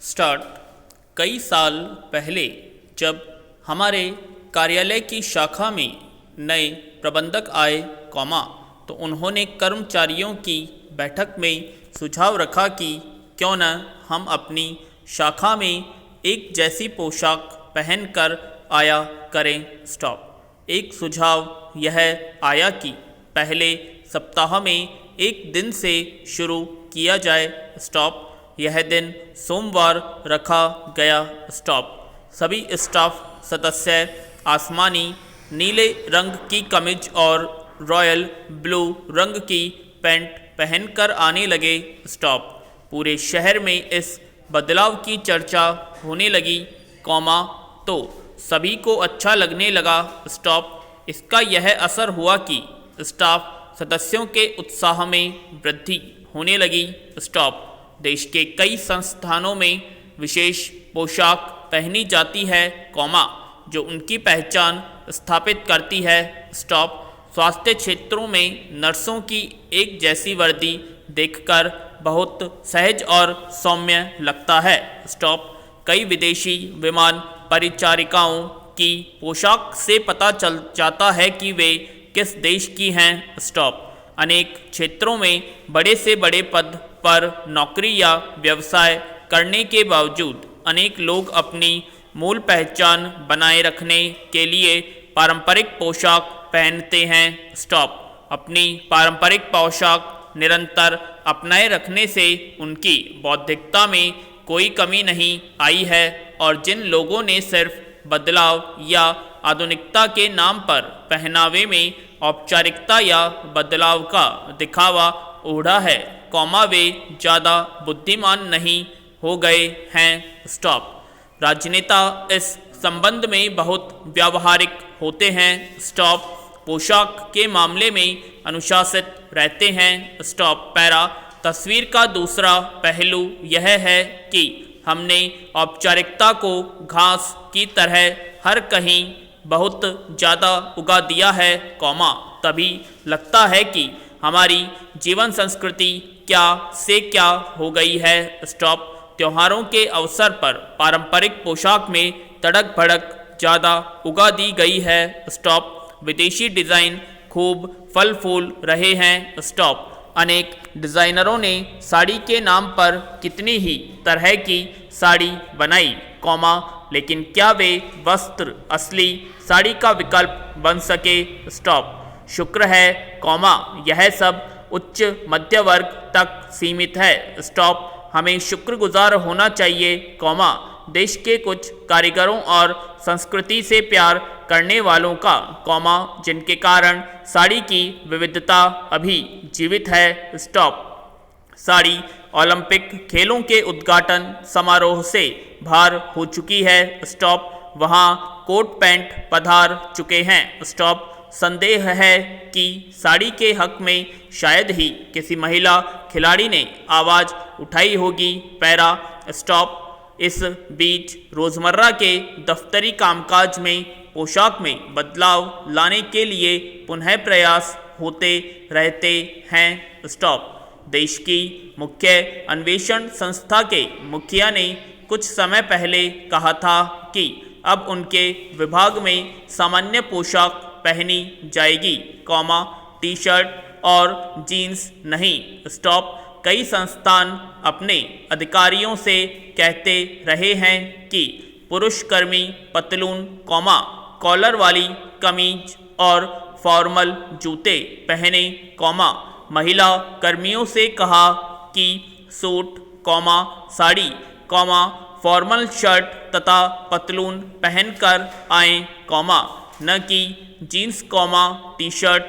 Start. कई साल पहले जब हमारे कार्यालय की शाखा में नए प्रबंधक आए तो उन्होंने कर्मचारियों की बैठक में सुझाव रखा कि क्यों न हम अपनी शाखा में एक जैसी पोशाक पहनकर आया करें। एक सुझाव यह आया कि पहले सप्ताह में एक दिन से शुरू किया जाए। यह दिन सोमवार रखा गया। सभी स्टाफ सदस्य आसमानी नीले रंग की कमीज और रॉयल ब्लू रंग की पैंट पहनकर आने लगे। पूरे शहर में इस बदलाव की चर्चा होने लगी, तो सभी को अच्छा लगने लगा। इसका यह असर हुआ कि स्टाफ सदस्यों के उत्साह में वृद्धि होने लगी। देश के कई संस्थानों में विशेष पोशाक पहनी जाती है, जो उनकी पहचान स्थापित करती है। स्वास्थ्य क्षेत्रों में नर्सों की एक जैसी वर्दी देखकर बहुत सहज और सौम्य लगता है। कई विदेशी विमान परिचारिकाओं की पोशाक से पता चल जाता है कि वे किस देश की हैं। अनेक क्षेत्रों में बड़े से बड़े पद पर नौकरी या व्यवसाय करने के बावजूद अनेक लोग अपनी मूल पहचान बनाए रखने के लिए पारंपरिक पोशाक पहनते हैं। अपनी पारंपरिक पोशाक निरंतर अपनाए रखने से उनकी बौद्धिकता में कोई कमी नहीं आई है, और जिन लोगों ने सिर्फ बदलाव या आधुनिकता के नाम पर पहनावे में औपचारिकता या बदलाव का दिखावा ओढ़ा है, वे ज़्यादा बुद्धिमान नहीं हो गए हैं। राजनेता इस संबंध में बहुत व्यावहारिक होते हैं। पोशाक के मामले में अनुशासित रहते हैं। तस्वीर का दूसरा पहलू यह है कि हमने औपचारिकता को घास की तरह हर कहीं बहुत ज़्यादा उगा दिया है, तभी लगता है कि हमारी जीवन संस्कृति क्या से क्या हो गई है। त्योहारों के अवसर पर पारंपरिक पोशाक में तड़क भड़क ज़्यादा उगा दी गई है। विदेशी डिज़ाइन खूब फल फूल रहे हैं। अनेक डिज़ाइनरों ने साड़ी के नाम पर कितनी ही तरह की साड़ी बनाई, लेकिन क्या वे वस्त्र असली साड़ी का विकल्प बन सके? शुक्र है, यह सब उच्च मध्य वर्ग तक सीमित है। हमें शुक्रगुजार होना चाहिए, देश के कुछ कारीगरों और संस्कृति से प्यार करने वालों का, जिनके कारण साड़ी की विविधता अभी जीवित है। साड़ी ओलंपिक खेलों के उद्घाटन समारोह से बाहर हो चुकी है। वहाँ कोट पैंट पधार चुके हैं। संदेह है कि साड़ी के हक में शायद ही किसी महिला खिलाड़ी ने आवाज़ उठाई होगी। इस बीच रोज़मर्रा के दफ्तरी कामकाज में पोशाक में बदलाव लाने के लिए पुनः प्रयास होते रहते हैं। देश की मुख्य अन्वेषण संस्था के मुखिया ने कुछ समय पहले कहा था कि अब उनके विभाग में सामान्य पोशाक पहनी जाएगी, टी शर्ट और जीन्स नहीं। कई संस्थान अपने अधिकारियों से कहते रहे हैं कि पुरुष कर्मी पतलून, कॉलर वाली कमीज और फॉर्मल जूते पहने, महिला कर्मियों से कहा कि सूट, साड़ी, फॉर्मल शर्ट तथा पतलून पहनकर आएं, न कि jeans, T shirt,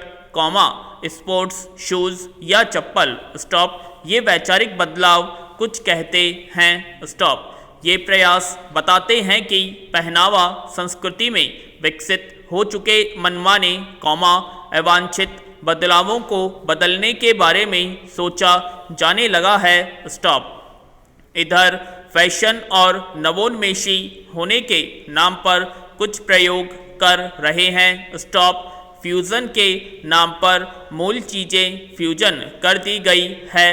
sports shoes या चप्पल। ये वैचारिक बदलाव कुछ कहते हैं। ये प्रयास बताते हैं कि पहनावा संस्कृति में विकसित हो चुके मनमाने, अवांछित बदलावों को बदलने के बारे में सोचा जाने लगा है। इधर फैशन और नवोन्मेषी होने के नाम पर कुछ प्रयोग कर रहे हैं। फ्यूज़न के नाम पर मूल चीज़ें फ्यूजन कर दी गई है।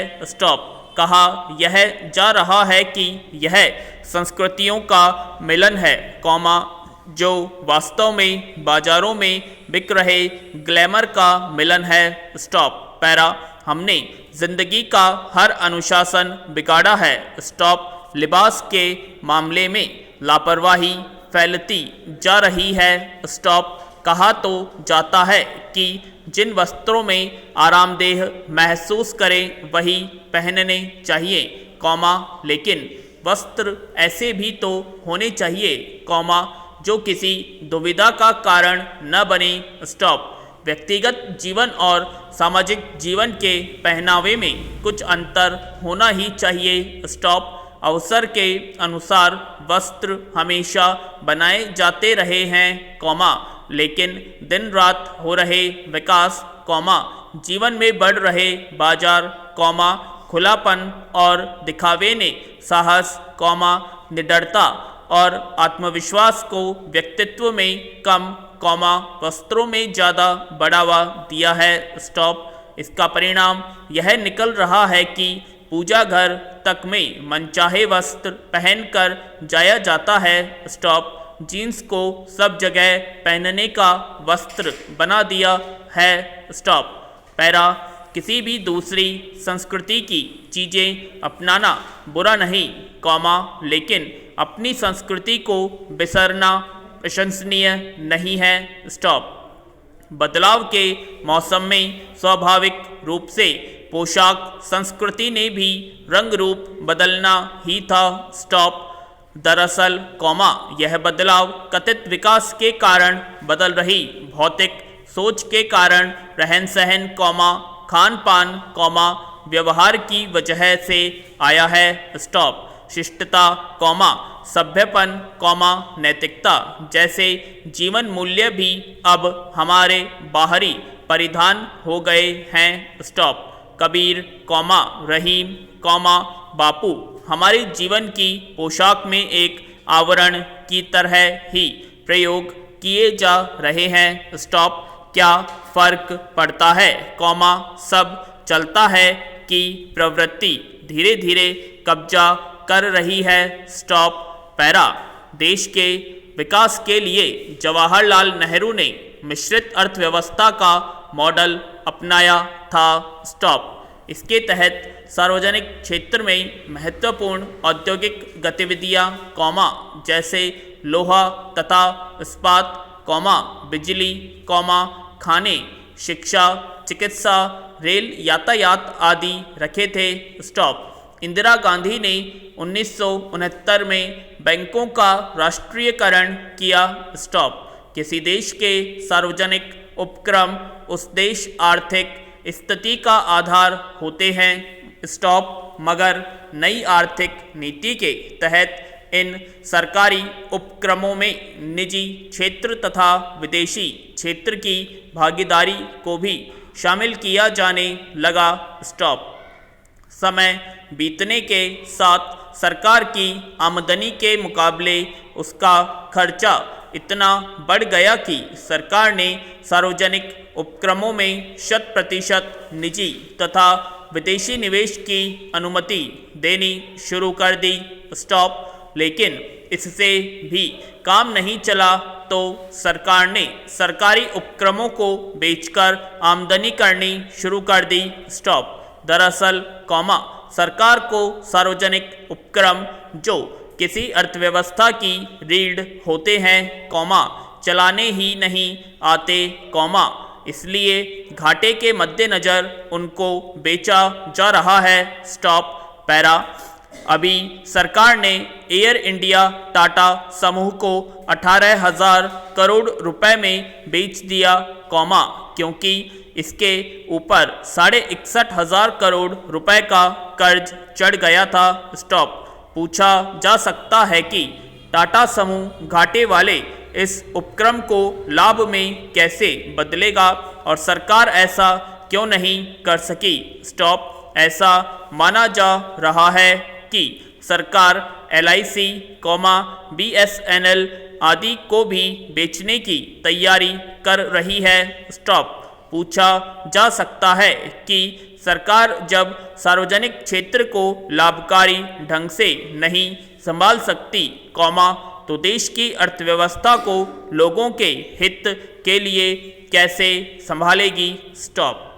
कहा यह जा रहा है कि यह संस्कृतियों का मिलन है, कॉमा, जो वास्तव में बाजारों में बिक रहे ग्लैमर का मिलन है, स्टॉप। पैरा, हमने जिंदगी का हर अनुशासन बिगाड़ा है, स्टॉप। लिबास के मामले में लापरवाही फैलती जा रही है, स्टॉप। कहा तो जाता है कि जिन वस्त्रों में आरामदेह महसूस करें वही पहनने चाहिए, कॉमा, लेकिन वस्त्र ऐसे भी तो होने चाहिए, कॉमा, जो किसी दुविधा का कारण न बने, स्टॉप। व्यक्तिगत जीवन और सामाजिक जीवन के पहनावे में कुछ अंतर होना ही चाहिए, स्टॉप। अवसर के अनुसार वस्त्र हमेशा बनाए जाते रहे हैं, कॉमा, लेकिन दिन रात हो रहे विकास, कॉमा, जीवन में बढ़ रहे बाजार, कॉमा, खुलापन और दिखावे ने साहस, कॉमा, निडरता और आत्मविश्वास को व्यक्तित्व में कम, कॉमा, वस्त्रों में ज़्यादा बढ़ावा दिया है, स्टॉप। इसका परिणाम यह निकल रहा है कि पूजा घर तक में मनचाहे वस्त्र पहनकर जाया जाता है, स्टॉप। जीन्स को सब जगह पहनने का वस्त्र बना दिया है, स्टॉप। पैरा, किसी भी दूसरी संस्कृति की चीज़ें अपनाना बुरा नहीं, कॉमा, लेकिन अपनी संस्कृति को बिसरना प्रशंसनीय नहीं है, स्टॉप। बदलाव के मौसम में स्वाभाविक रूप से पोशाक संस्कृति ने भी रंग रूप बदलना ही था, स्टॉप। दरअसल, कॉमा, यह बदलाव कथित विकास के कारण बदल रही भौतिक सोच के कारण रहन सहन, कॉमा, खान पान, कॉमा, व्यवहार की वजह से आया है, स्टॉप। शिष्टता, कॉमा, सभ्यपन, कॉमा, नैतिकता जैसे जीवन मूल्य भी अब हमारे बाहरी परिधान हो गए हैं, स्टॉप। कबीर, कॉमा, रहीम, कॉमा, बापू हमारे जीवन की पोशाक में एक आवरण की तरह ही प्रयोग किए जा रहे हैं, स्टॉप। क्या फर्क पड़ता है, कॉमा, सब चलता है कि प्रवृत्ति धीरे धीरे कब्जा कर रही है, स्टॉप। पैरा, देश के विकास के लिए जवाहरलाल नेहरू ने मिश्रित अर्थव्यवस्था का मॉडल अपनाया था, स्टॉप। इसके तहत सार्वजनिक क्षेत्र में महत्वपूर्ण औद्योगिक गतिविधियां, कॉमा, जैसे लोहा तथा इस्पात, कॉमा, बिजली, कॉमा, खाने, शिक्षा, चिकित्सा, रेल यातायात आदि रखे थे, स्टॉप। इंदिरा गांधी ने 1969 में बैंकों का राष्ट्रीयकरण किया, स्टॉप। किसी देश के सार्वजनिक उपक्रम उस देश आर्थिक स्थिति का आधार होते हैं, स्टॉप। मगर नई आर्थिक नीति के तहत इन सरकारी उपक्रमों में निजी क्षेत्र तथा विदेशी क्षेत्र की भागीदारी को भी शामिल किया जाने लगा, स्टॉप। समय बीतने के साथ सरकार की आमदनी के मुकाबले उसका खर्चा इतना बढ़ गया कि सरकार ने सार्वजनिक उपक्रमों में 100% निजी तथा विदेशी निवेश की अनुमति देनी शुरू कर दी, स्टॉप। लेकिन इससे भी काम नहीं चला तो सरकार ने सरकारी उपक्रमों को बेचकर आमदनी करनी शुरू कर दी, स्टॉप। दरअसल, कॉमा, सरकार को सार्वजनिक उपक्रम जो किसी अर्थव्यवस्था की रीढ़ होते हैं, कॉमा, चलाने ही नहीं आते, कॉमा, इसलिए घाटे के मद्देनज़र उनको बेचा जा रहा है, स्टॉप। पैरा, अभी सरकार ने एयर इंडिया टाटा समूह को 18,000 करोड़ रुपए में बेच दिया, कॉमा, क्योंकि इसके ऊपर 61,500 करोड़ रुपए का कर्ज चढ़ गया था, स्टॉप। पूछा जा सकता है कि टाटा समूह घाटे वाले इस उपक्रम को लाभ में कैसे बदलेगा और सरकार ऐसा क्यों नहीं कर सकी, स्टॉप। ऐसा माना जा रहा है कि सरकार LIC, BSNL आदि को भी बेचने की तैयारी कर रही है, स्टॉप। पूछा जा सकता है कि सरकार जब सार्वजनिक क्षेत्र को लाभकारी ढंग से नहीं संभाल सकती, कॉमा, तो देश की अर्थव्यवस्था को लोगों के हित के लिए कैसे संभालेगी? स्टॉप।